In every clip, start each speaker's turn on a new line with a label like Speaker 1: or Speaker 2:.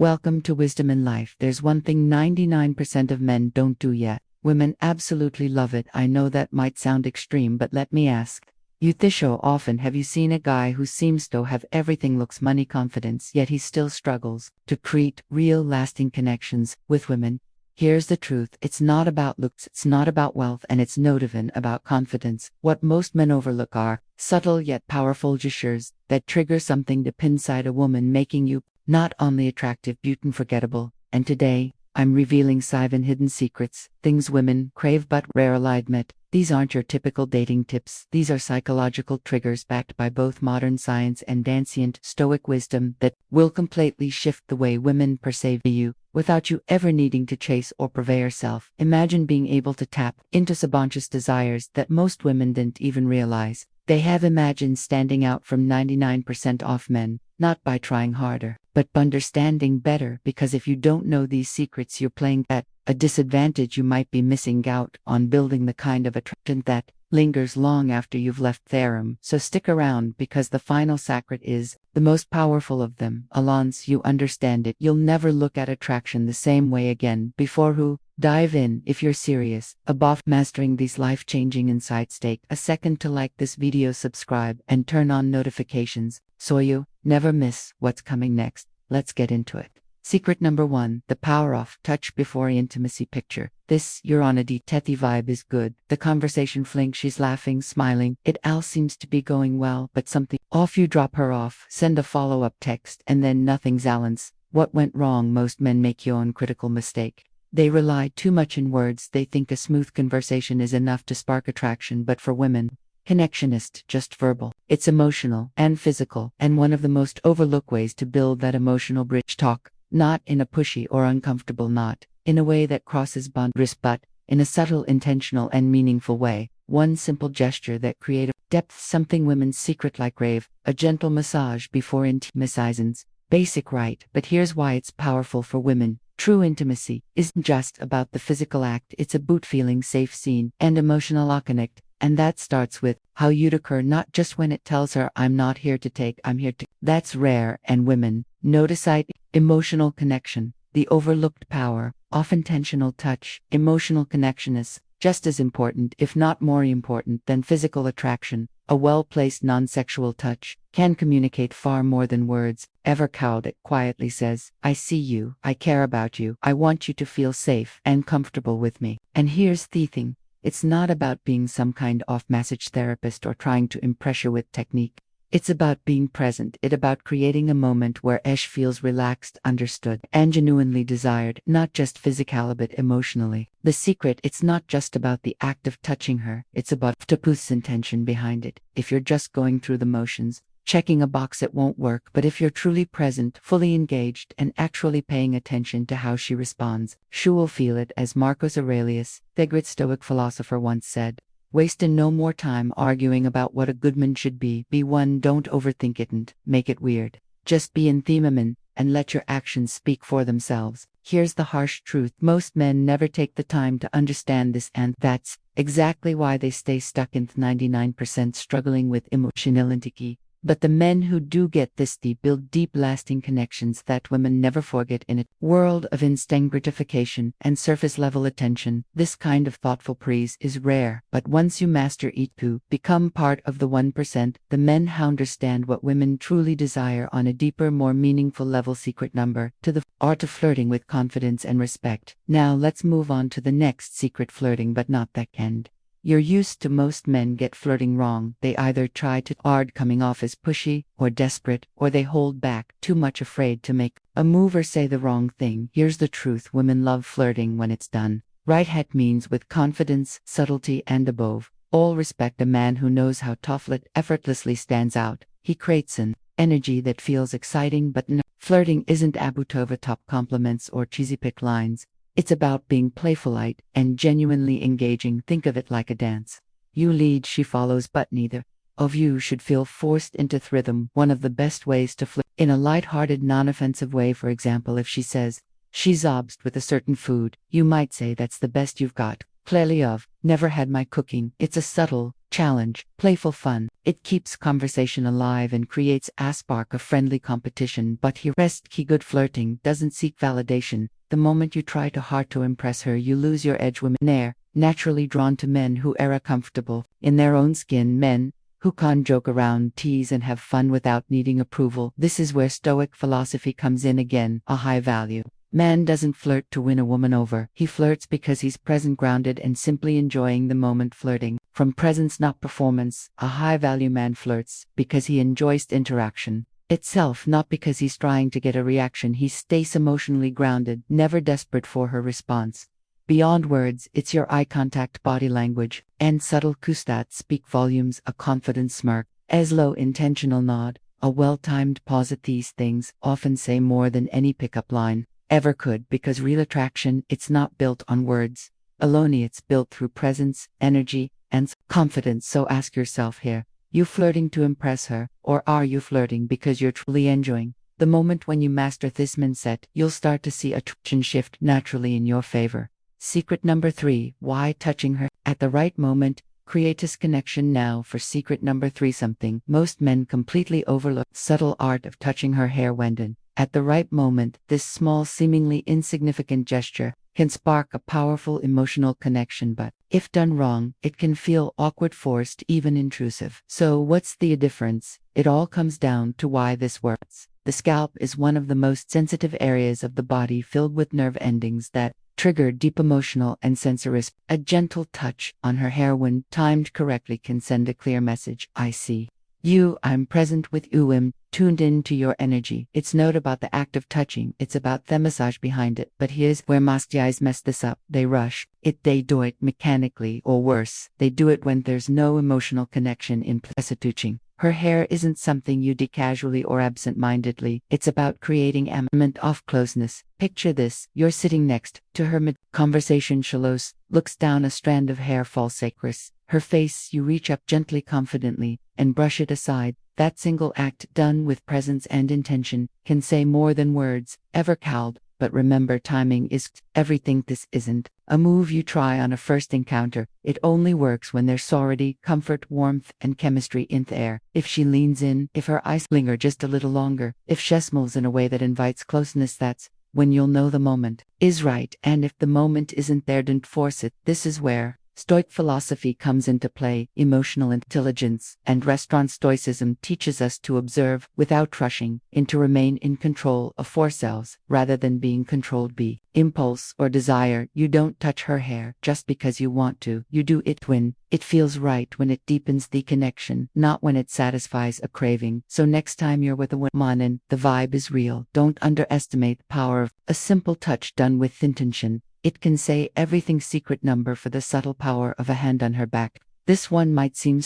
Speaker 1: Welcome to Wisdom in Life. There's one thing 99% of men don't do yet. Women absolutely love it. I know that might sound extreme, but let me ask. You so often have you seen a guy who seems to have everything, looks money, confidence, yet he still struggles to create real lasting connections with women? Here's the truth. It's not about looks, it's not about wealth, and it's not even about confidence. What most men overlook are subtle yet powerful gestures that trigger something deep inside a woman, making you not only attractive but unforgettable. And today, I'm revealing 7 hidden secrets, things women crave but rarely admit. These aren't your typical dating tips. These are psychological triggers backed by both modern science and ancient Stoic wisdom that will completely shift the way women perceive you, without you ever needing to chase or prove yourself. Imagine being able to tap into subconscious desires that most women didn't even realize they have. Imagine standing out from 99% of men, not by trying harder, but by understanding better, because if you don't know these secrets, you're playing at a disadvantage. You might be missing out on building the kind of attraction that lingers long after you've left thereum. So stick around, because the final secret is the most powerful of them. Once you understand it, you'll never look at attraction the same way again. Before who dive in, if you're serious about mastering these life-changing insights, take a second to like this video, subscribe, and turn on notifications so you never miss what's coming next. Let's get into it. Secret number 1, the power of touch before intimacy. Picture this: you're on a detective vibe is good. The conversation fling, she's laughing, smiling. It all seems to be going well, but something off. You drop her off, send a follow-up text, and then nothing's balanced. What went wrong? Most men make one critical mistake. They rely too much in words. They think a smooth conversation is enough to spark attraction, but for women, connection isn't just verbal. It's emotional and physical, and one of the most overlooked ways to build that emotional bridge. Talk, not in a pushy or uncomfortable, not in a way that crosses boundaries, but in a subtle, intentional, and meaningful way. One simple gesture that creates depth, something women secret like crave, a gentle massage before intimacy. Basic, right? But here's why it's powerful for women. True intimacy isn't just about the physical act, it's about feeling safe, seen, and emotional connect. And that starts with how you'd occur, not just when it tells her, I'm not here to take, I'm here to. That's rare, and women notice it. Emotional connection, the overlooked power of intentional touch. Emotional connection is just as important, if not more important, than physical attraction. A well-placed non-sexual touch can communicate far more than words ever could. It quietly says, I see you, I care about you, I want you to feel safe and comfortable with me. And here's the thing. It's not about being some kind of message therapist or trying to impress you with technique. It's about being present. It's about creating a moment where Ash feels relaxed, understood, and genuinely desired, not just physically but emotionally. The secret, it's not just about the act of touching her, it's about the intention behind it. If you're just going through the motions, checking a box, it won't work. But if you're truly present, fully engaged, and actually paying attention to how she responds, she will feel it. As Marcus Aurelius, the great Stoic philosopher, once said, waste no more time arguing about what a good man should be. Be one, don't overthink it and make it weird. Just be in the moment and let your actions speak for themselves. Here's the harsh truth. Most men never take the time to understand this, and that's exactly why they stay stuck in 99% struggling with emotionality. But the men who do get this deep build deep lasting connections that women never forget. In a world of instant gratification and surface level attention, this kind of thoughtful praise is rare. But once you master it to become part of the 1%, the men who understand what women truly desire on a deeper, more meaningful level. Secret number 2, the art of flirting with confidence and respect. Now let's move on to the next secret: flirting but not that end. You're used to most men get flirting wrong. They either try too hard, coming off as pushy or desperate, or they hold back, too much afraid to make a move or say the wrong thing. Here's the truth. Women love flirting when it's done right. It means with confidence, subtlety, and above all respect. A man who knows how to flirt effortlessly stands out. He creates an energy that feels exciting. But no, flirting isn't about over-top compliments or cheesy pick lines. It's about being playful and genuinely engaging. Think of it like a dance. You lead, she follows, but neither of you should feel forced into rhythm. One of the best ways to flirt in a light-hearted, non-offensive way. For example, if she says she's obsessed with a certain food, you might say, that's the best you've got. Clearly, I've never had my cooking. It's a subtle, challenge, playful fun. It keeps conversation alive and creates a spark of friendly competition. But here, rest key: good flirting doesn't seek validation. The moment you try too hard to impress her, you lose your edge. Women are naturally drawn to men who are comfortable in their own skin, men who can joke around, tease, and have fun without needing approval. This is where Stoic philosophy comes in again, a high value. Man doesn't flirt to win a woman over. He flirts because he's present, grounded, and simply enjoying the moment. Flirting from presence, not performance. A high value man flirts because he enjoys interaction itself, not because he's trying to get a reaction. He stays emotionally grounded, never desperate for her response. Beyond words, it's your eye contact, body language, and subtle cues that speak volumes. A confident smirk, a low intentional nod, a well-timed pause. These things often say more than any pickup line ever could, because real attraction, it's not built on words alone, it's built through presence, energy, and confidence. So ask yourself here, you flirting to impress her, or are you flirting because you're truly enjoying the moment? When you master this mindset, you'll start to see attraction shift naturally in your favor. Secret number 3, why touching her at the right moment creates this connection. Now for secret number 3, something most men completely overlook: subtle art of touching her hair when done at the right moment. This small, seemingly insignificant gesture can spark a powerful emotional connection, but if done wrong, it can feel awkward, forced, even intrusive. So what's the difference? It all comes down to why this works. The scalp is one of the most sensitive areas of the body, filled with nerve endings that trigger deep emotional and sensory. A gentle touch on her hair, when timed correctly, can send a clear message: I see you, I'm present with you, I'm tuned into your energy. It's not about the act of touching, it's about the massage behind it. But here's where most guys mess this up. They rush it, they do it mechanically, or worse, they do it when there's no emotional connection in place. Touching her hair isn't something you do casually or absent-mindedly. It's about creating a moment of closeness. Picture this: you're sitting next to her mid-conversation. Shalos looks down, a strand of hair falls across her face. You reach up gently, confidently, and brush it aside. That single act, done with presence and intention, can say more than words ever could. But remember, timing is everything. This isn't a move you try on a first encounter. It only works when there's already comfort, warmth, and chemistry in the air. If she leans in, if her eyes linger just a little longer, if she smiles in a way that invites closeness, that's when you'll know the moment is right. And if the moment isn't there, don't force it. This is where Stoic philosophy comes into play. Emotional intelligence and restaurant Stoicism teaches us to observe without rushing, and to remain in control of ourselves rather than being controlled by impulse or desire. You don't touch her hair just because you want to. You do it when it feels right, when it deepens the connection, not when it satisfies a craving. So next time you're with a woman and the vibe is real, don't underestimate the power of a simple touch done with intention. It can say everything. Secret number 4, the subtle power of a hand on her back. This one might seem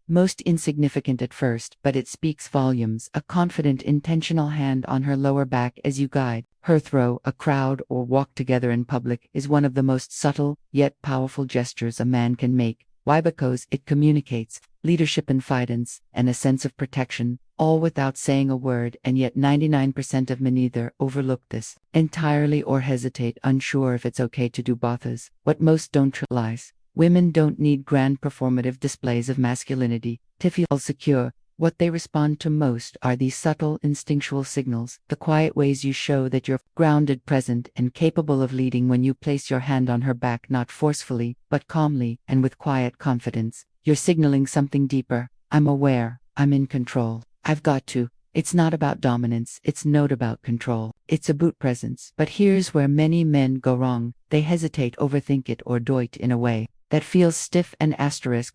Speaker 1: most insignificant at first, but it speaks volumes. A confident, intentional hand on her lower back as you guide her through a crowd or walk together in public is one of the most subtle yet powerful gestures a man can make. Why? Because it communicates leadership, confidence, and a sense of protection, all without saying a word. And yet 99% of men either overlook this entirely or hesitate, unsure if it's okay to do both. Is what most don't realize. Women don't need grand performative displays of masculinity to feel secure. What they respond to most are these subtle, instinctual signals, the quiet ways you show that you're grounded, present, and capable of leading. When you place your hand on her back, not forcefully, but calmly and with quiet confidence, you're signaling something deeper. I'm aware, I'm in control, I've got to. It's not about dominance, it's not about control, it's about presence. But here's where many men go wrong. They hesitate, overthink it, or do it in a way that feels stiff and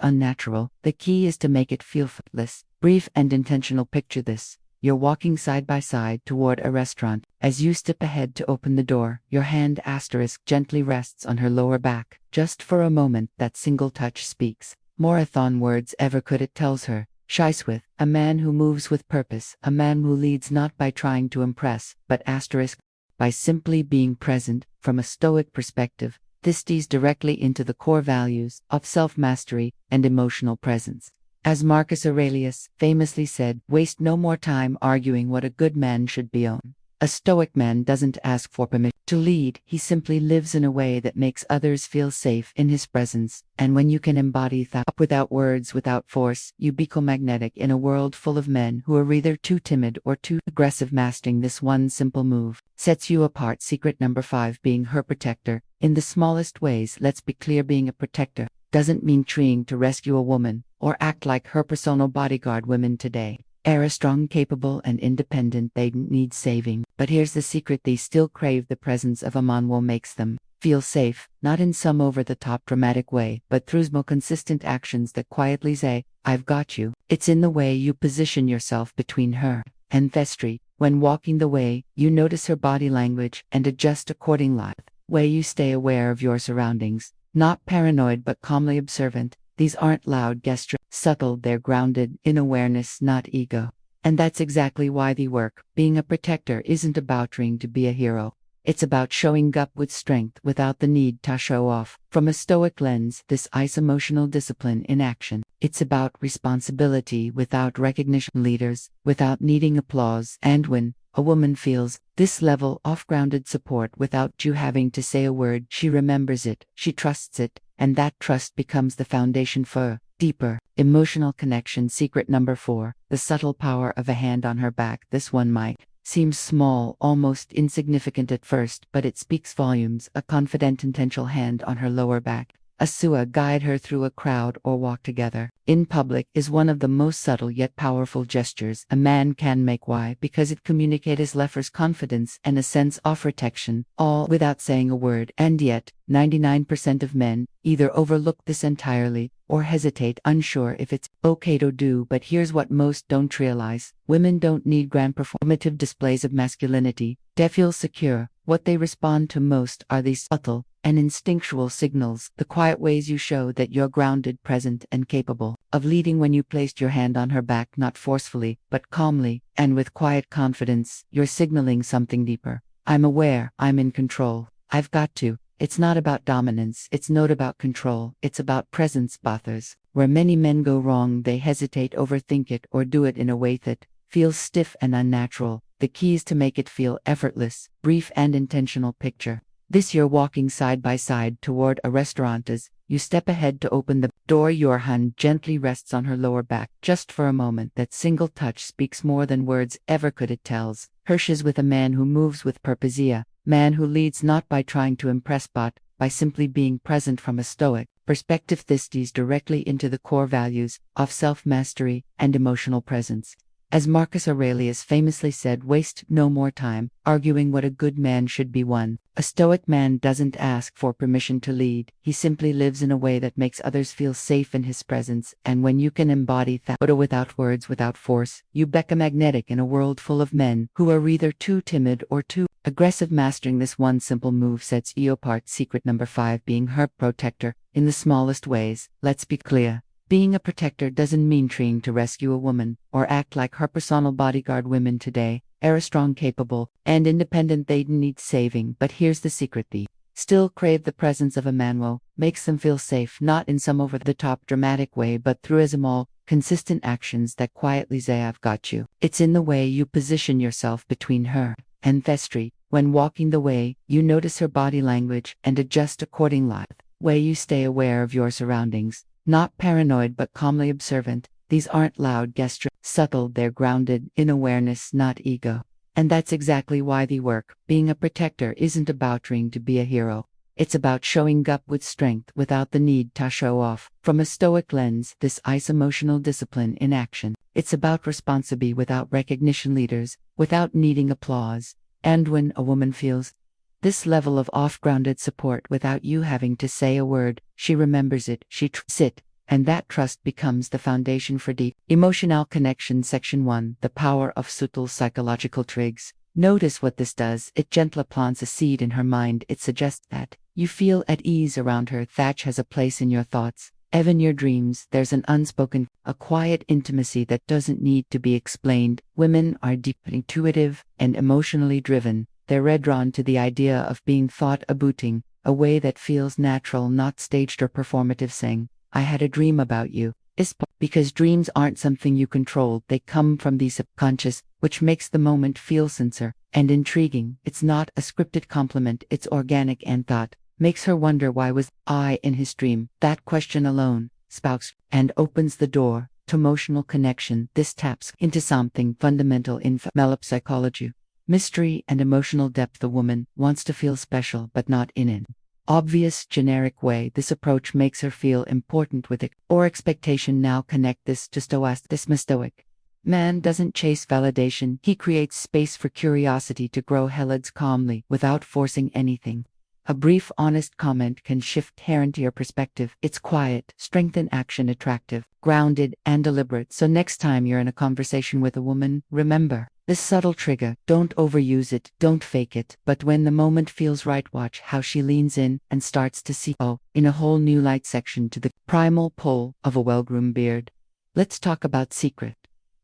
Speaker 1: unnatural. The key is to make it feel effortless, brief, and intentional. Picture this: you're walking side by side toward a restaurant. As you step ahead to open the door, your hand gently rests on her lower back. Just for a moment, that single touch speaks more than words ever could. It tells her, she's with a man who moves with purpose, a man who leads not by trying to impress, but by simply being present. From a Stoic perspective, this tees directly into the core values of self-mastery and emotional presence. As Marcus Aurelius famously said, waste no more time arguing what a good man should be on. A Stoic man doesn't ask for permission to lead, he simply lives in a way that makes others feel safe in his presence. And when you can embody that without words, without force, you become magnetic in a world full of men who are either too timid or too aggressive. Mastering this one simple move sets you apart. Secret number 5: being her protector. In the smallest ways, let's be clear, being a protector doesn't mean trying to rescue a woman or act like her personal bodyguard. Women today are strong, capable, and independent. They don't need saving. But here's the secret: they still crave the presence of a man who makes them feel safe, not in some over-the-top dramatic way, but through more consistent actions that quietly say, "I've got you." It's in the way you position yourself between her and Vestry. When walking the way, you notice her body language and adjust accordingly. Way you stay aware of your surroundings, not paranoid but calmly observant. These aren't loud gestures, subtle, they're grounded in awareness, not ego. And that's exactly why they work. Being a protector isn't about trying to be a hero. It's about showing up with strength without the need to show off. From a Stoic lens, this is emotional discipline in action. It's about responsibility without recognition, leaders without needing applause. And when a woman feels this level of grounded support without you having to say a word, she remembers it, she trusts it, and that trust becomes the foundation for deeper emotional connection. Secret number 4: the subtle power of a hand on her back. This one might seem small, almost insignificant at first, but it speaks volumes. A confident, intentional hand on her lower back, a Sua guide her through a crowd or walk together in public, is one of the most subtle yet powerful gestures a man can make. Why? Because it communicates leffers confidence and a sense of protection, all without saying a word. And yet, 99% of men either overlook this entirely or hesitate, unsure if it's okay to do. But here's what most don't realize: women don't need grand performative displays of masculinity to feel secure. What they respond to most are these subtle and instinctual signals, the quiet ways you show that you're grounded, present, and capable of leading. When you placed your hand on her back, not forcefully, but calmly, and with quiet confidence, you're signaling something deeper. I'm aware, I'm in control, I've got to. It's not about dominance, it's not about control, it's about presence. Bothers. Where many men go wrong, they hesitate, overthink it, or do it in a way that feels stiff and unnatural. The key is to make it feel effortless, brief, and intentional. Picture this: you're walking side by side toward a restaurant. As you step ahead to open the door, your hand gently rests on her lower back, just for a moment. That single touch speaks more than words ever could. It tells her she's with a man who moves with purpose, a man who leads not by trying to impress but by simply being present. From a Stoic perspective, this dives directly into the core values of self-mastery and emotional presence. As Marcus Aurelius famously said, waste no more time arguing what a good man should be. A Stoic man doesn't ask for permission to lead, he simply lives in a way that makes others feel safe in his presence. And when you can embody that without words, without force, you become magnetic in a world full of men who are either too timid or too aggressive. Mastering this one simple move sets you apart. Secret number 5: being her protector. In the smallest ways, let's be clear. Being a protector doesn't mean trying to rescue a woman or act like her personal bodyguard. Women today are strong, capable, and independent. They don't need saving. But here's the secret: they still crave the presence of a man who makes them feel safe, not in some over-the-top dramatic way, but through a small, consistent actions that quietly say, "I've got you." It's in the way you position yourself between her and Vestry. When walking the way, you notice her body language and adjust accordingly. Way you stay aware of your surroundings, not paranoid but calmly observant. These aren't loud gestures, subtle, they're grounded in awareness, not ego. And that's exactly why they work. Being a protector isn't about trying to be a hero. It's about showing up with strength without the need to show off. From a Stoic lens, this is emotional discipline in action. It's about responsibility without recognition, leaders without needing applause. And when a woman feels this level of off-grounded support without you having to say a word, she remembers it, she trusts it, and that trust becomes the foundation for deep emotional connection. Section 1: the power of subtle psychological triggers. Notice what this does: it gently plants a seed in her mind. It suggests that you feel at ease around her. Thatch has a place in your thoughts, even your dreams. There's an unspoken, a quiet intimacy that doesn't need to be explained. Women are deeply intuitive and emotionally driven. They're drawn to the idea of being thought about a way that feels natural, not staged or performative. Saying, "I had a dream about you," Because dreams aren't something you control, they come from the subconscious, which makes the moment feel sincere and intriguing. It's not a scripted compliment, it's organic and thought. Makes her wonder, why was I in his dream? That question alone spouts and opens the door to emotional connection. This taps into something fundamental in female psychology. Mystery and emotional depth. The woman wants to feel special, but not in an obvious, generic way. This approach makes her feel important with it or expectation. Now connect this to Stoicism. Stoic man doesn't chase validation, he creates space for curiosity to grow. He leads calmly without forcing anything. A brief, honest comment can shift her entire perspective. It's quiet, strengthen action, attractive, grounded, and deliberate. So next time you're in a conversation with a woman, remember this subtle trigger. Don't overuse it, don't fake it, but when the moment feels right, watch how she leans in and starts to see in a whole new light. Section to the primal pull of a well-groomed beard. Let's talk about secret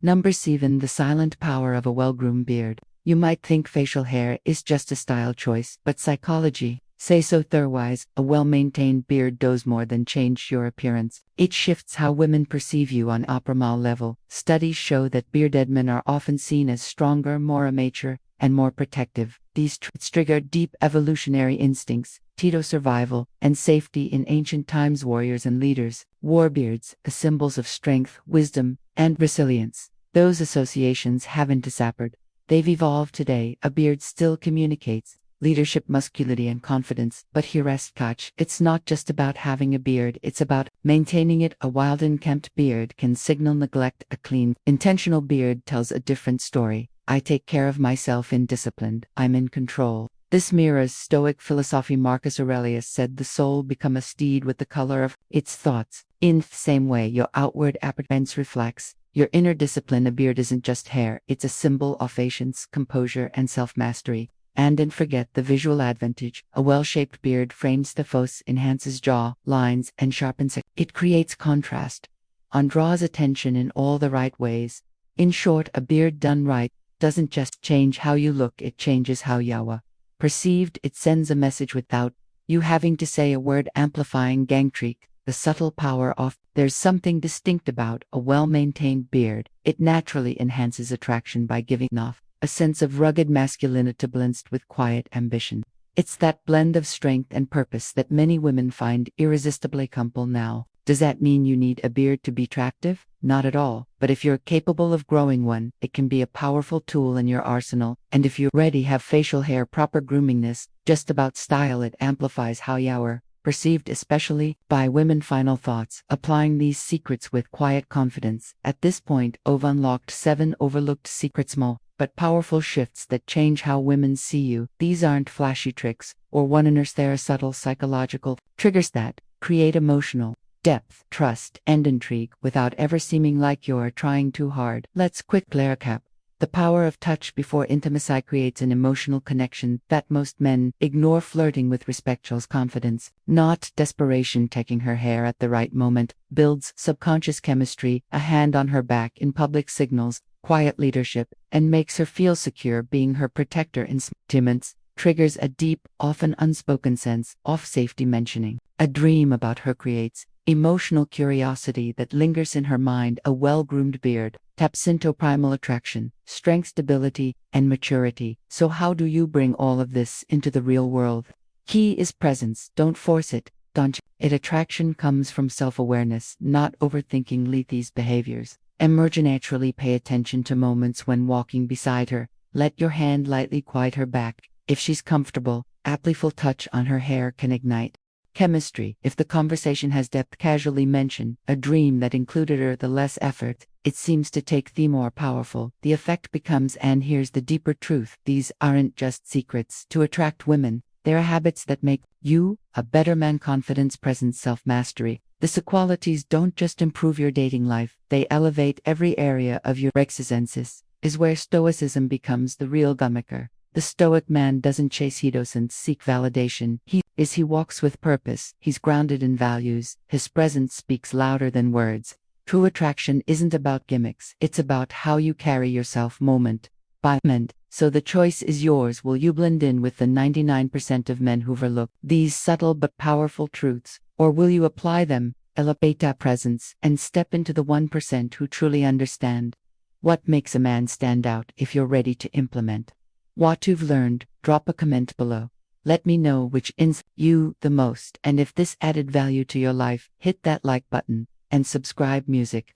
Speaker 1: number 7, the silent power of a well-groomed beard. You might think facial hair is just a style choice, but psychology says so otherwise. A well-maintained beard does more than change your appearance. It shifts how women perceive you on a primal level. Studies show that bearded men are often seen as stronger, more mature, and more protective. These traits trigger deep evolutionary instincts, survival, and safety. In ancient times, warriors and leaders wore beards as symbols of strength, wisdom, and resilience. Those associations haven't disappeared. They've evolved today. A beard still communicates leadership, masculinity, and confidence, but here's catch. It's not just about having a beard, it's about maintaining it. A wild, unkempt beard can signal neglect. A clean, intentional beard tells a different story. I take care of myself in discipline, I'm in control. This mirrors Stoic philosophy. Marcus Aurelius said the soul become a steed with the color of its thoughts. In the same way, your outward appearance reflects your inner discipline. A beard isn't just hair, it's a symbol of patience, composure, and self-mastery. And don't forget the visual advantage. A well-shaped beard frames the face, enhances jaw lines, and sharpens it. It creates contrast and draws attention in all the right ways. In short, a beard done right doesn't just change how you look, it changes how you are perceived. It sends a message without you having to say a word, amplifying gangtrick. The subtle power of there's something distinct about a well-maintained beard. It naturally enhances attraction by giving off a sense of rugged masculinity balanced with quiet ambition. It's that blend of strength and purpose that many women find irresistibly compelling. Now, does that mean you need a beard to be attractive? Not at all. But if you're capable of growing one, it can be a powerful tool in your arsenal. And if you already have facial hair, proper grooming is just about style. It amplifies how you are perceived, especially by women. Final thoughts. Applying these secrets with quiet confidence. At this point, I've unlocked 7 overlooked secrets, small but powerful shifts that change how women see you. These aren't flashy tricks or one-liners, they're subtle psychological triggers that create emotional depth, trust, and intrigue without ever seeming like you're trying too hard. Let's quickly recap. The power of touch before intimacy creates an emotional connection that most men ignore. Flirting with respect shows confidence, not desperation. Taking her hair at the right moment builds subconscious chemistry. A hand on her back in public signals quiet leadership and makes her feel secure. Being her protector in sentiments triggers a deep, often unspoken sense of safety. Mentioning a dream about her creates emotional curiosity that lingers in her mind. A well-groomed beard taps into primal attraction, strength, stability, and maturity. So how do you bring all of this into the real world? Key is presence. Don't force it. Don't it. Attraction comes from self-awareness, not overthinking. Let these behaviors emerge naturally. Pay attention to moments when walking beside her. Let your hand lightly quiet her back. If she's comfortable, a playful touch on her hair can ignite chemistry. If the conversation has depth, casually mention a dream that included her. The less effort it seems to take, the more powerful the effect becomes. And here's the deeper truth. These aren't just secrets to attract women. They're habits that make you a better man. Confidence, presence, self-mastery. These qualities don't just improve your dating life, they elevate every area of your existence. Is where Stoicism becomes the real gummaker. The Stoic man doesn't chase he doesn't seek validation. He walks with purpose. He's grounded in values. His presence speaks louder than words. True attraction isn't about gimmicks. It's about how you carry yourself moment by moment. So the choice is yours. Will you blend in with the 99% of men who overlook these subtle but powerful truths, or will you apply them elevate that presence, and step into the 1% who truly understand. What makes a man stand out if you're ready to implement what you've learned? Drop a comment below. Let me know which inspires you the most, and if this added value to your life, hit that like button and subscribe music.